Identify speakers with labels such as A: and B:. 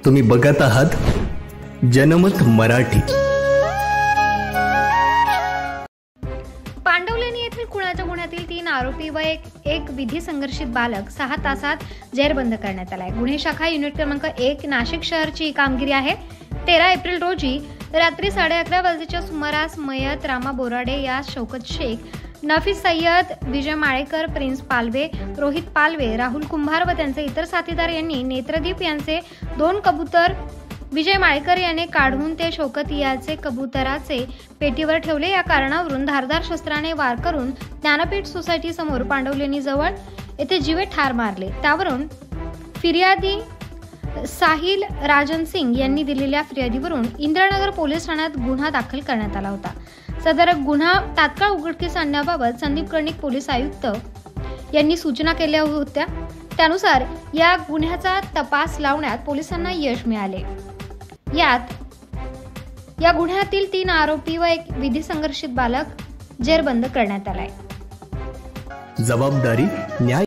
A: तुम्ही बघत आहात जनमत मराठी।
B: पांडवलेनी येथील खुनाच्या गुन्ह्यातील 3 आरोपी व एक विधी संघर्षित बालक 6 तासात जेरबंद करण्यात आलाय। गुन्हे शाखा युनिट क्रमांक 1 नाशिक शहरची कामगिरी आहे। 13 एप्रिल रोजी रात्री 11:30 वाजेच्या सुमारास मयत रामा बोराडे या शौकत शेख, नफीस सय्यद, विजय माळेकर, प्रिन्स पालवे, रोहित पालवे, राहुल कुंभार व त्यांचे इतर साथीदार यांनी नेत्रदीप यांचे 2 कबूतर विजय माळेकर याने काढून ते शौकत याचे कबुतराचे पेटीवर ठेवले। या कारणावरून धारदार शस्त्राने वार करून ज्ञानपीठ सोसायटी समोर पांडवलेनी जवळ येथे जीवे ठार मारले। त्यावरून फिर्यादी साहिल राजन सिंग यांनी दिलेल्या फिर्यादीवरून इंद्रनगर पोलीस ठाण्यात गुन्हा दाखल करण्यात आला होता। सदर गुन्हा तात्काळ उघडकीस आणण्याबाबत संदीप कर्णिक पोलीस आयुक्त यांनी सूचना केल्या होत्या। त्यानुसार या गुन्ह्याचा तपास लावण्यात पोलिसांना यश मिळाले। या गुन्ह्यातील 3 आरोपी व एक विधी संघर्षित बालक जेरबंद करण्यात आलाय।
A: जबाबदारी न्याय